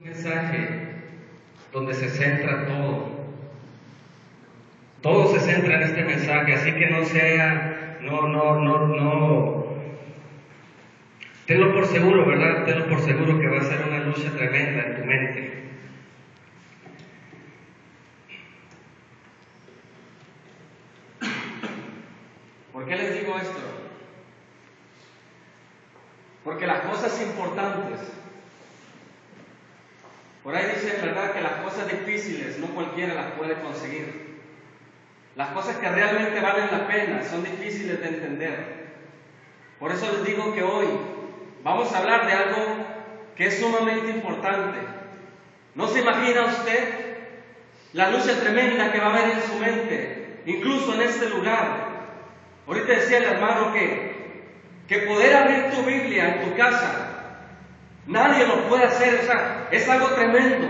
Mensaje donde se centra todo. Todo se centra en este mensaje, así que no. Tenlo por seguro, ¿verdad? Tenlo por seguro que va a ser una lucha tremenda en tu mente. ¿Por qué les digo esto? Porque las cosas importantes, por ahí dice, ¿verdad?, que las cosas difíciles no cualquiera las puede conseguir. Las cosas que realmente valen la pena son difíciles de entender. Por eso les digo que hoy vamos a hablar de algo que es sumamente importante. ¿No se imagina usted la lucha tremenda que va a haber en su mente, incluso en este lugar? Ahorita decía el hermano que poder abrir tu Biblia en tu casa, nadie lo puede hacer, o sea, es algo tremendo.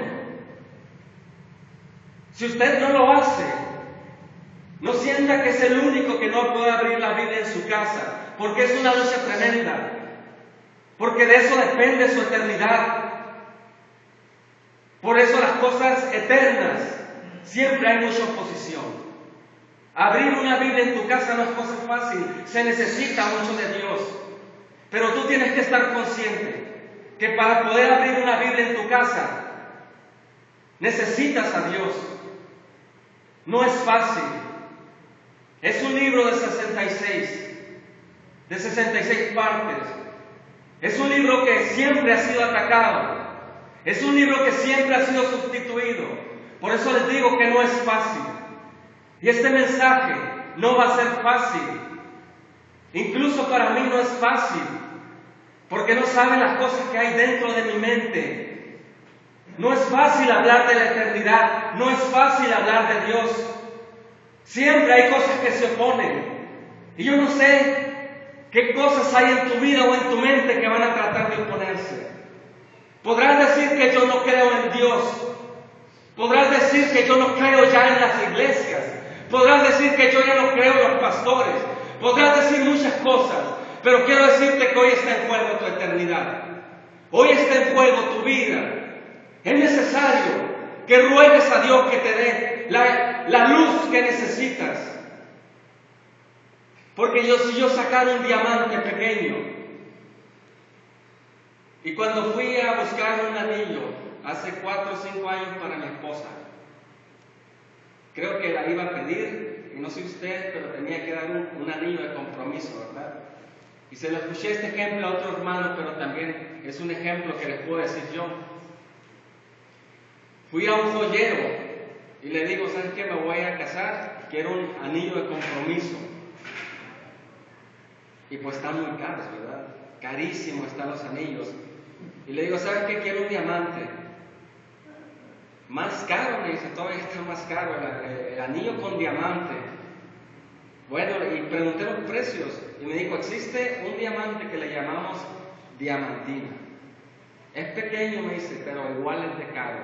Si usted no lo hace, no sienta que es el único que no puede abrir la Biblia en su casa, porque es una lucha tremenda, porque de eso depende su eternidad. Por eso las cosas eternas siempre hay mucha oposición. Abrir una Biblia en tu casa no es cosa fácil, se necesita mucho de Dios. Pero tú tienes que estar consciente que para poder abrir una Biblia en tu casa necesitas a Dios. No es fácil. Es un libro de 66 partes. Es un libro que siempre ha sido atacado. Es un libro que siempre ha sido sustituido. Por eso les digo que no es fácil. Y este mensaje no va a ser fácil. Incluso para mí no es fácil, porque no saben las cosas que hay dentro de mi mente. No es fácil hablar de la eternidad, no es fácil hablar de Dios. Siempre hay cosas que se oponen. Y yo no sé qué cosas hay en tu vida o en tu mente que van a tratar de oponerse. Podrás decir que yo no creo en Dios. Podrás decir que yo no creo ya en las iglesias. Podrás decir que yo ya no creo en los pastores. Podrás decir muchas cosas. Pero quiero decirte que hoy está en juego tu eternidad. Hoy está en juego tu vida. Es necesario que ruegues a Dios que te dé la luz que necesitas. Porque si yo sacara un diamante pequeño, y cuando fui a buscar un anillo hace 4 o 5 años para mi esposa, creo que la iba a pedir, y no sé usted, pero tenía que dar un anillo de compromiso, ¿verdad? Y se lo escuché este ejemplo a otro hermano, pero también es un ejemplo que les puedo decir yo. Fui a un joyero y le digo, ¿sabes qué? Me voy a casar, quiero un anillo de compromiso. Y pues están muy caros, ¿verdad? Carísimos están los anillos. Y le digo, ¿sabes qué? Quiero un diamante. Más caro, me dice, todavía está más caro el anillo con diamante. Bueno, y pregunté los precios y me dijo, existe un diamante que le llamamos diamantina. Es pequeño, me dice, pero igual es de caro.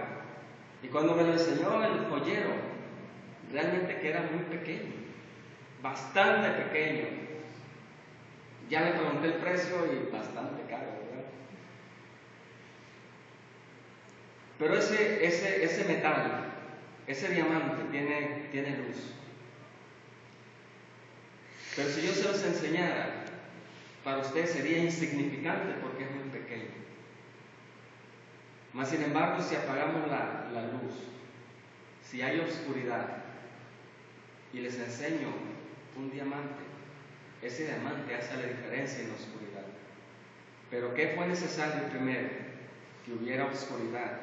Y cuando me lo enseñó el joyero, realmente que era muy pequeño, bastante pequeño. Ya le pregunté el precio y bastante caro, ¿verdad? Pero ese metal, ese diamante tiene luz. Pero si yo se los enseñara, para usted sería insignificante porque es muy pequeño. Mas sin embargo, si apagamos la luz, si hay oscuridad, y les enseño un diamante, ese diamante hace la diferencia en la oscuridad. Pero ¿qué fue necesario primero? Que hubiera oscuridad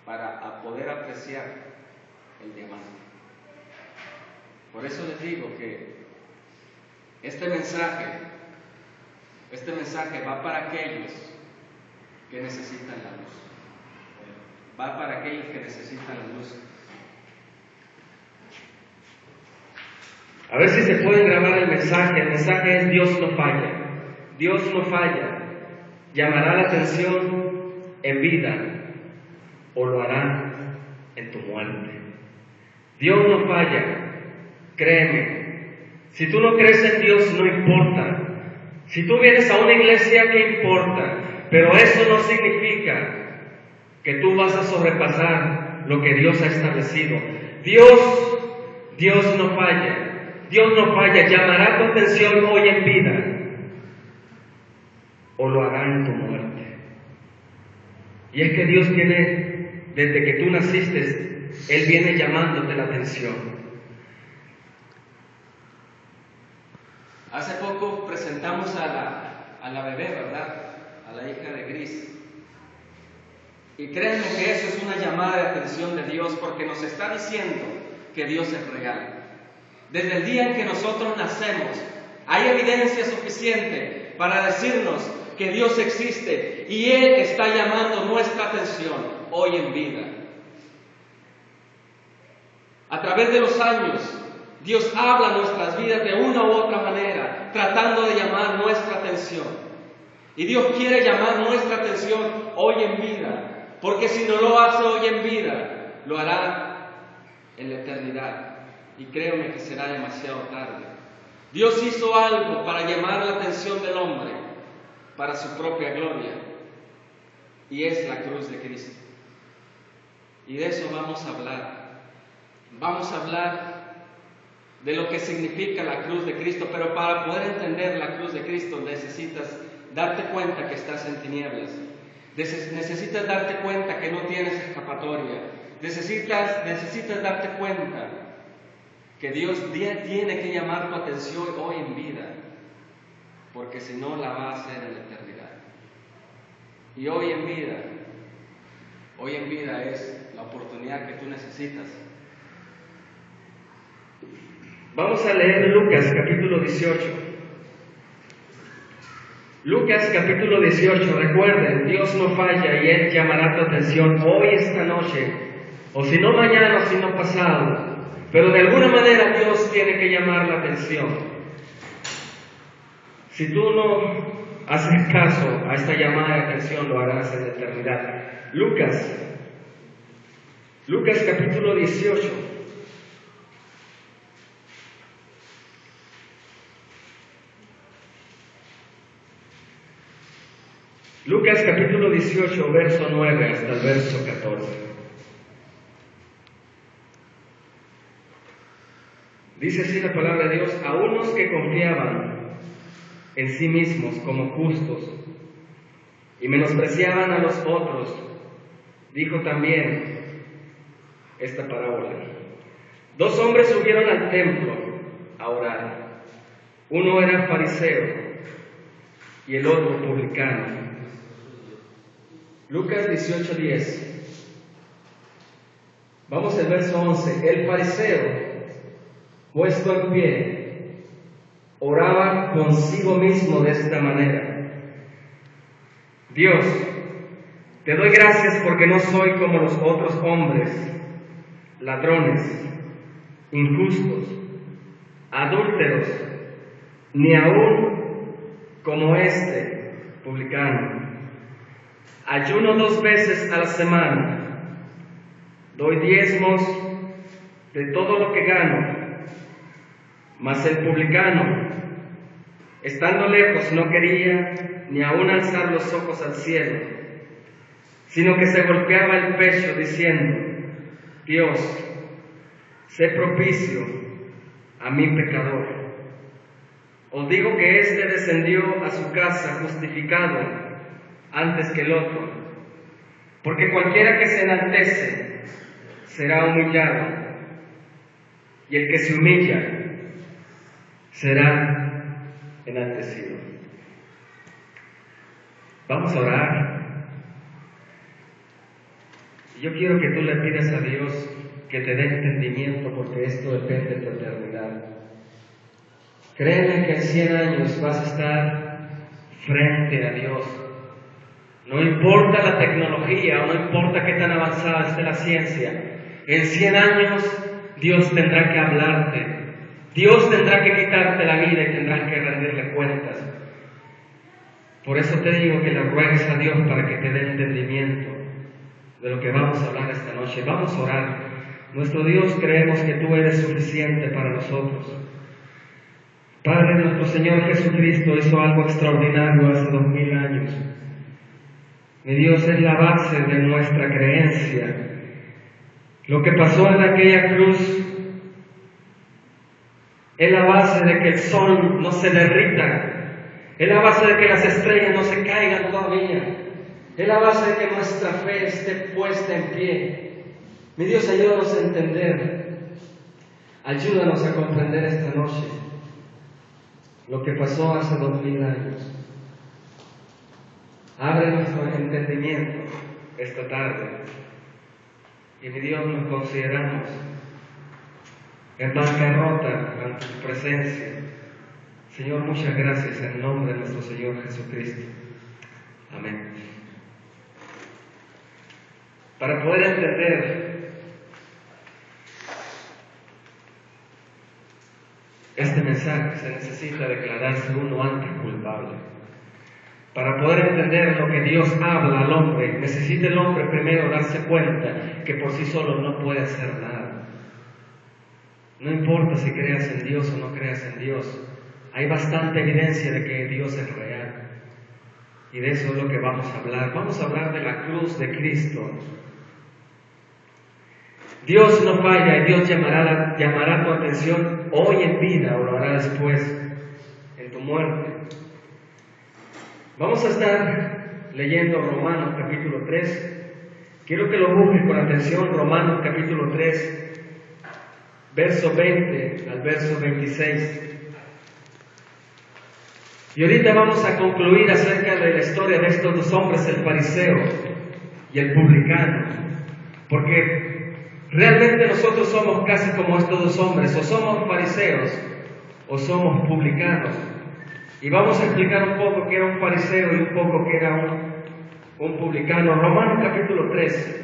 para poder apreciar el diamante. Por eso les digo que este mensaje va para aquellos que necesitan la luz. Va para aquellos que necesitan la luz. A ver si se puede grabar el mensaje. El mensaje es: Dios no falla. Dios no falla. Llamará la atención en vida o lo hará en tu muerte. Dios no falla. Créeme. Si tú no crees en Dios, no importa. Si tú vienes a una iglesia, ¿qué importa? Pero eso no significa que tú vas a sobrepasar lo que Dios ha establecido. Dios no falla, llamará tu atención hoy en vida o lo hará en tu muerte. Y es que Dios viene, desde que tú naciste, Él viene llamándote la atención. Hace poco presentamos a la bebé, ¿verdad? A la hija de Gris. Y créanme que eso es una llamada de atención de Dios, porque nos está diciendo que Dios es real. Desde el día en que nosotros nacemos, hay evidencia suficiente para decirnos que Dios existe y Él está llamando nuestra atención hoy en vida. A través de los años, Dios habla a nuestras vidas de una u otra manera, tratando de llamar nuestra atención. Y Dios quiere llamar nuestra atención hoy en vida, porque si no lo hace hoy en vida, lo hará en la eternidad. Y créeme que será demasiado tarde. Dios hizo algo para llamar la atención del hombre, para su propia gloria, y es la cruz de Cristo. Y de eso vamos a hablar. Vamos a hablar de lo que significa la cruz de Cristo, pero para poder entender la cruz de Cristo necesitas darte cuenta que estás en tinieblas. Necesitas darte cuenta que no tienes escapatoria. Necesitas darte cuenta que Dios tiene que llamar tu atención hoy en vida, porque si no la va a hacer en la eternidad. Y hoy en vida es la oportunidad que tú necesitas. Vamos a leer Lucas capítulo 18. Lucas capítulo 18, recuerden, Dios no falla y Él llamará tu atención hoy, esta noche, o si no mañana, o si no pasado, pero de alguna manera Dios tiene que llamar la atención. Si tú no haces caso a esta llamada de atención, lo harás en la eternidad. Lucas capítulo 18. Lucas capítulo 18, verso 9 hasta el verso 14. Dice así la palabra de Dios: a unos que confiaban en sí mismos como justos y menospreciaban a los otros, dijo también esta parábola. Dos hombres subieron al templo a orar. Uno era fariseo y el otro publicano. Lucas 18:10. Vamos al verso 11. El fariseo, puesto en pie, oraba consigo mismo de esta manera: Dios, te doy gracias porque no soy como los otros hombres, ladrones, injustos, adúlteros, ni aún como este publicano. Ayuno 2 veces a la semana, doy diezmos de todo lo que gano. Mas el publicano, estando lejos, no quería ni aún alzar los ojos al cielo, sino que se golpeaba el pecho diciendo: Dios, sé propicio a mi pecador. Os digo que éste descendió a su casa justificado antes que el otro, porque cualquiera que se enaltece será humillado, y el que se humilla será enaltecido. Vamos a orar. Yo quiero que tú le pidas a Dios que te dé entendimiento, porque esto depende de tu eternidad. Créeme que en 100 años vas a estar frente a Dios. No importa la tecnología, o no importa qué tan avanzada esté la ciencia, en 100 años Dios tendrá que hablarte. Dios tendrá que quitarte la vida y tendrás que rendirle cuentas. Por eso te digo que le ruegues a Dios para que te dé entendimiento de lo que vamos a hablar esta noche. Vamos a orar. Nuestro Dios, creemos que tú eres suficiente para nosotros. Padre, nuestro Señor Jesucristo hizo algo extraordinario hace 2000 años. Mi Dios, es la base de nuestra creencia. Lo que pasó en aquella cruz es la base de que el sol no se derrita, es la base de que las estrellas no se caigan todavía, es la base de que nuestra fe esté puesta en pie. Mi Dios, ayúdanos a entender, ayúdanos a comprender esta noche lo que pasó hace 2000 años. Abre nuestro entendimiento esta tarde y, mi Dios, nos consideramos en bancarrota ante tu presencia. Señor, muchas gracias en nombre de nuestro Señor Jesucristo. Amén. Para poder entender este mensaje se necesita declararse uno antes culpable. Para poder entender lo que Dios habla al hombre, necesita el hombre primero darse cuenta que por sí solo no puede hacer nada. No importa si creas en Dios o no creas en Dios, hay bastante evidencia de que Dios es real. Y de eso es lo que vamos a hablar. Vamos a hablar de la cruz de Cristo. Dios no falla y Dios llamará tu atención hoy en vida o lo hará después, en tu muerte. Vamos a estar leyendo Romanos capítulo 3. Quiero que lo busques con atención, Romanos capítulo 3, verso 20 al verso 26. Y ahorita vamos a concluir acerca de la historia de estos dos hombres, el fariseo y el publicano. Porque realmente nosotros somos casi como estos dos hombres, o somos fariseos o somos publicanos. Y vamos a explicar un poco qué era un fariseo y un poco qué era un publicano. Romanos capítulo 3.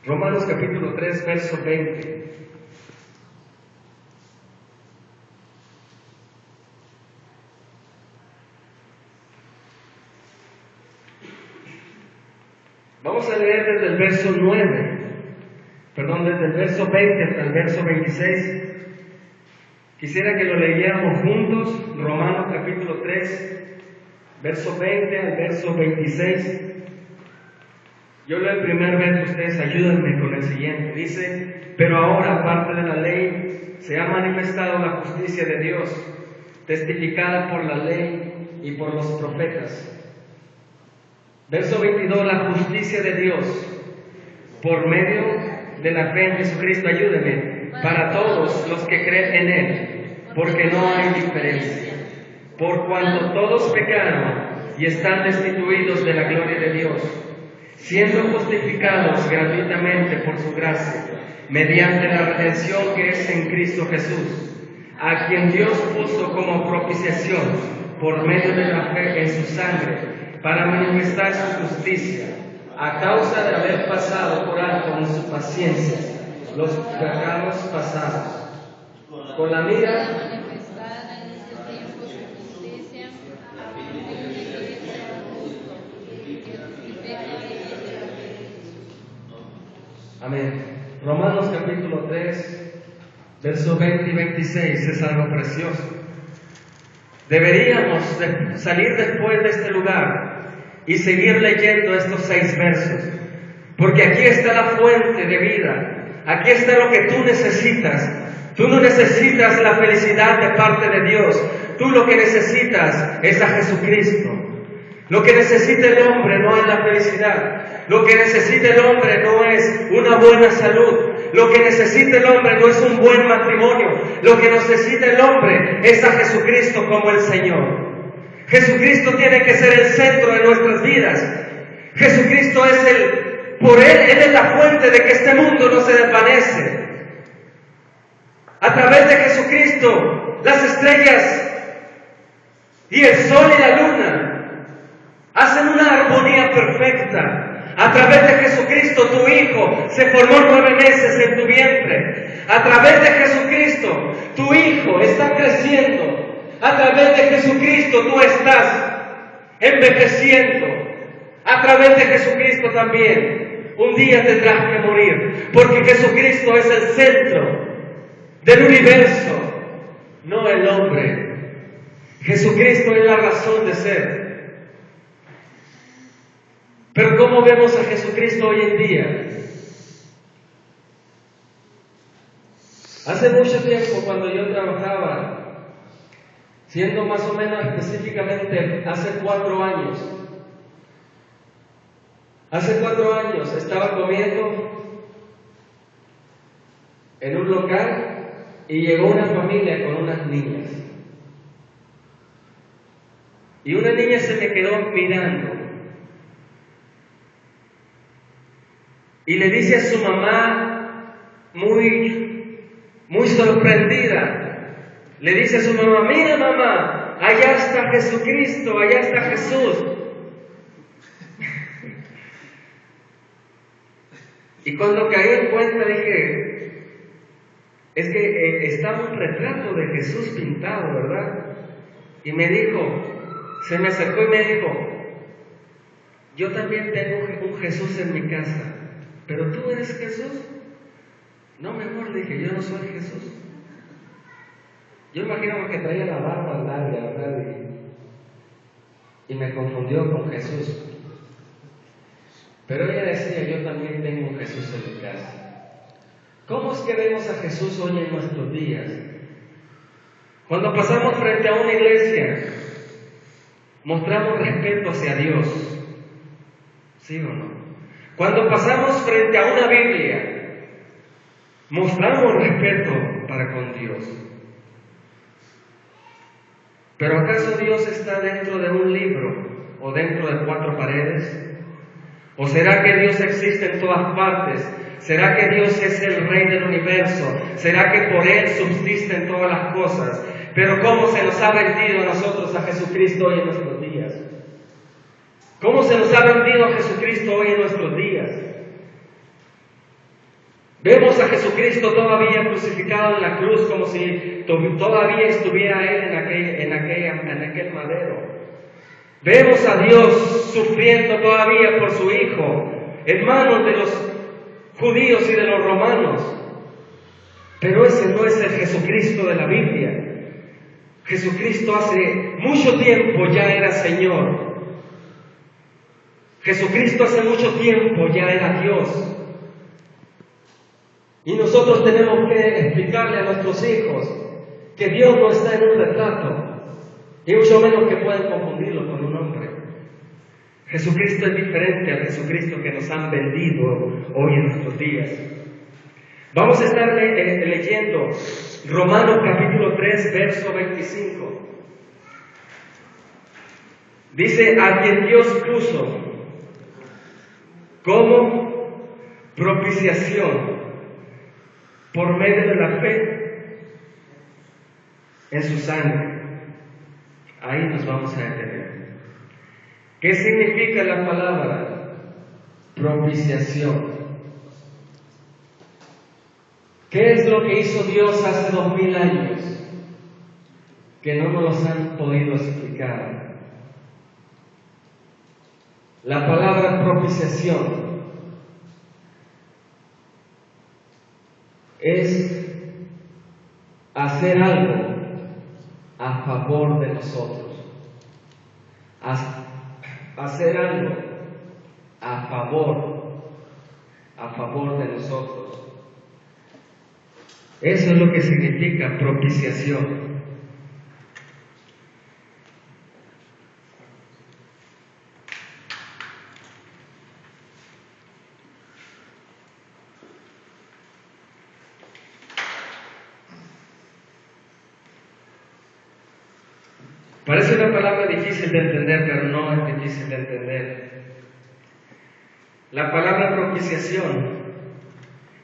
Romanos capítulo 3, verso 20. Vamos a leer desde el verso 9. Desde el verso 20 hasta el verso 26. Quisiera que lo leyéramos juntos, Romanos capítulo 3, verso 20 al verso 26. Yo leo el primer verso, ustedes ayúdenme con el siguiente. Dice: pero ahora, aparte de la ley, se ha manifestado la justicia de Dios, testificada por la ley y por los profetas. Verso 22, la justicia de Dios, por medio de la fe en Jesucristo, ayúdeme, para todos los que creen en Él, porque no hay diferencia. Por cuanto todos pecaron y están destituidos de la gloria de Dios, siendo justificados gratuitamente por su gracia, mediante la redención que es en Cristo Jesús, a quien Dios puso como propiciación por medio de la fe en su sangre, para manifestar su justicia, a causa de haber pasado por alto en su paciencia los pecados pasados, con la mira Amén. Romanos capítulo 3, versos 20 y 26 es algo precioso. Deberíamos salir después de este lugar y seguir leyendo estos 6 versos, porque aquí está la fuente de vida, aquí está lo que tú necesitas. Tú no necesitas la felicidad de parte de Dios, tú lo que necesitas es a Jesucristo. Lo que necesita el hombre no es la felicidad, lo que necesita el hombre no es una buena salud, lo que necesita el hombre no es un buen matrimonio, lo que necesita el hombre es a Jesucristo como el Señor. Jesucristo tiene que ser el centro de nuestras vidas. Jesucristo es por Él es la fuente de que este mundo no se desvanece. A través de Jesucristo, las estrellas y el sol y la luna hacen una armonía perfecta. A través de Jesucristo, tu Hijo se formó 9 meses en tu vientre. A través de Jesucristo, tu Hijo está creciendo. A través de Jesucristo, tú estás envejeciendo. A través de Jesucristo también, un día tendrás que morir. Porque Jesucristo es el centro del universo. no el hombre. Jesucristo es la razón de ser. Pero ¿cómo vemos a Jesucristo hoy en día? Hace mucho tiempo, cuando yo trabajaba, siendo más o menos específicamente hace 4 años, estaba comiendo en un local y llegó una familia con unas niñas. Y una niña se me quedó mirando y le dice a su mamá, muy sorprendida, le dice a su mamá: mira mamá, allá está Jesucristo, allá está Jesús. Y cuando caí en cuenta dije, es que estaba un retrato de Jesús pintado, ¿verdad? Y me dijo, se me acercó y me dijo: yo también tengo un Jesús en mi casa, pero tú eres Jesús. No, mejor le dije, yo no soy Jesús. Yo imagino que traía la barba larga, ¿verdad? Y me confundió con Jesús. Pero ella decía, yo también tengo un Jesús en mi casa. ¿Cómo es que vemos a Jesús hoy en nuestros días? Cuando pasamos frente a una iglesia, mostramos respeto hacia Dios, ¿sí o no? Cuando pasamos frente a una Biblia, mostramos respeto para con Dios. ¿Pero acaso Dios está dentro de un libro o dentro de 4 paredes? ¿O será que Dios existe en todas partes? ¿Será que Dios es el Rey del universo? ¿Será que por Él subsisten todas las cosas? Pero ¿cómo se nos ha vendido a nosotros a Jesucristo hoy en nuestros días? ¿Cómo se nos ha vendido a Jesucristo hoy en nuestros días? Vemos a Jesucristo todavía crucificado en la cruz como si todavía estuviera Él en aquel madero. Vemos a Dios sufriendo todavía por su Hijo, en manos de los judíos y de los romanos. Pero ese no es el Jesucristo de la Biblia. Jesucristo hace mucho tiempo ya era Señor. Jesucristo hace mucho tiempo ya era Dios. Y nosotros tenemos que explicarle a nuestros hijos que Dios no está en un retrato, y mucho menos que puedan confundirlo con un hombre. Jesucristo es diferente al Jesucristo que nos han vendido hoy en nuestros días. Vamos a estar leyendo Romanos capítulo 3, verso 25. Dice: a quien Dios puso como propiciación por medio de la fe en su sangre. Ahí nos vamos a detener. ¿Qué significa la palabra propiciación? ¿Qué es lo que hizo Dios hace 2000 años? Que no nos los han podido explicar. La palabra propiciación es hacer algo a favor de nosotros. Hacer algo a favor de nosotros. Eso es lo que significa propiciación. Parece una palabra difícil de entender, pero no es difícil de entender. La palabra propiciación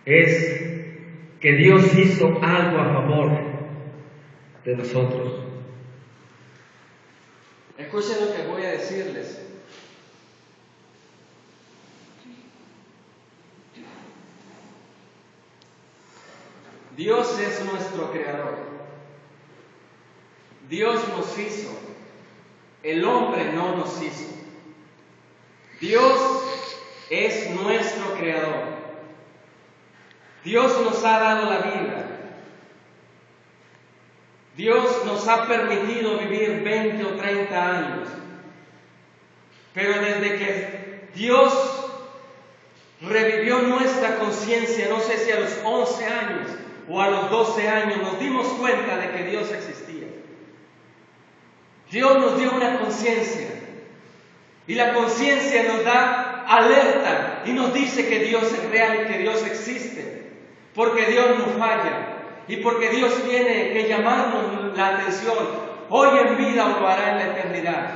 es que Dios hizo algo a favor de nosotros. Escuchen lo que voy a decirles. Dios es nuestro creador. Dios nos hizo, el hombre no nos hizo. Dios es nuestro creador. Dios nos ha dado la vida. Dios nos ha permitido vivir 20 o 30 años, pero desde que Dios revivió nuestra conciencia, no sé si a los 11 años o a los 12 años, nos dimos cuenta de que Dios existía. Dios nos dio una conciencia, y la conciencia nos da alerta y nos dice que Dios es real y que Dios existe, porque Dios no falla y porque Dios tiene que llamarnos la atención hoy en vida o lo hará en la eternidad.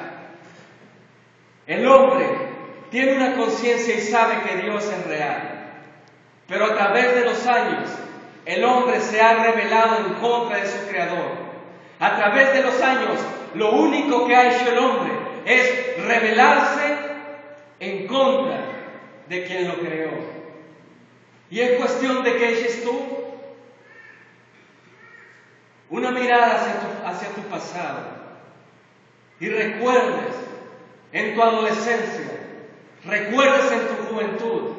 El hombre tiene una conciencia y sabe que Dios es real, pero a través de los años el hombre se ha rebelado en contra de su Creador. A través de los años lo único que ha hecho el hombre es rebelarse en contra de quien lo creó. Y es cuestión de que eches tú una mirada hacia tu pasado y recuerdes en tu adolescencia, recuerdes en tu juventud,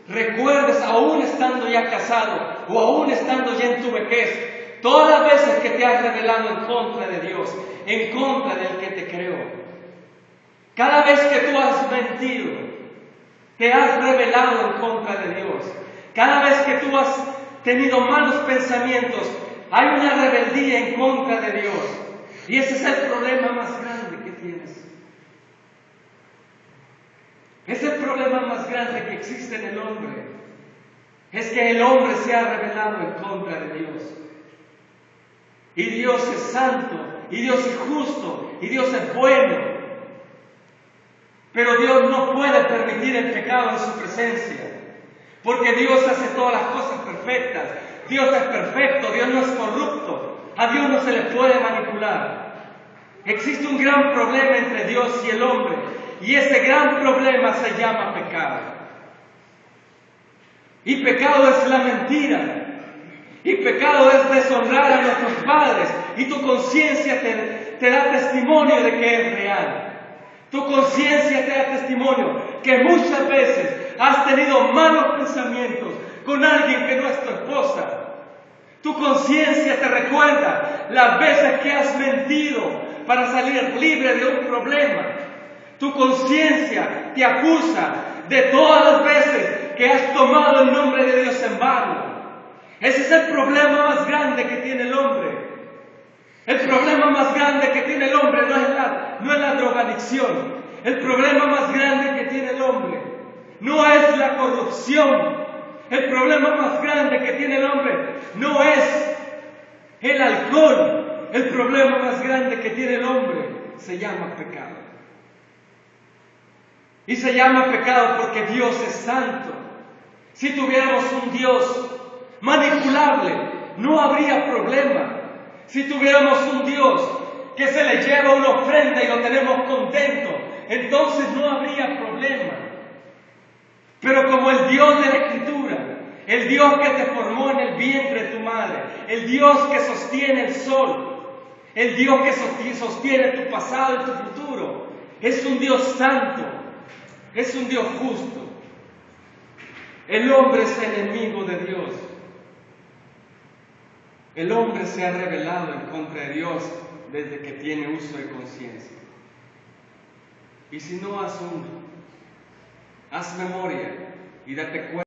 recuerdes aún estando ya casado o aún estando ya en tu vejez, todas las veces que te has rebelado en contra de Dios, en contra del que te creó. Cada vez que tú has mentido, te has rebelado en contra de Dios. Cada vez que tú has tenido malos pensamientos, hay una rebeldía en contra de Dios. Y ese es el problema más grande que tienes. Es el problema más grande que existe en el hombre. Es que el hombre se ha rebelado en contra de Dios. Y Dios es santo, y Dios es justo, y Dios es bueno. Pero Dios no puede permitir el pecado en su presencia, porque Dios hace todas las cosas perfectas. Dios es perfecto, Dios no es corrupto, a Dios no se le puede manipular. Existe un gran problema entre Dios y el hombre, y ese gran problema se llama pecado. Y pecado es la mentira. Y pecado es deshonrar a nuestros padres. Y tu conciencia te da testimonio de que es real. Tu conciencia te da testimonio que muchas veces has tenido malos pensamientos con alguien que no es tu esposa. Tu conciencia te recuerda las veces que has mentido para salir libre de un problema. Tu conciencia te acusa de todas las veces que has tomado el nombre de Dios en vano. Ese es el problema más grande que tiene el hombre. El problema más grande que tiene el hombre no es la drogadicción. El problema más grande que tiene el hombre no es la corrupción. El problema más grande que tiene el hombre no es el alcohol. El problema más grande que tiene el hombre se llama pecado. Y se llama pecado porque Dios es santo. Si tuviéramos un Dios manipulable, no habría problema. Si tuviéramos un Dios que se le lleva una ofrenda y lo tenemos contento, entonces no habría problema. Pero como el Dios de la Escritura, el Dios que te formó en el vientre de tu madre, el Dios que sostiene el sol, el Dios que sostiene tu pasado y tu futuro, es un Dios santo, es un Dios justo. El hombre es enemigo de Dios. El hombre se ha rebelado en contra de Dios desde que tiene uso de conciencia. Y si no, haz memoria y date cuenta.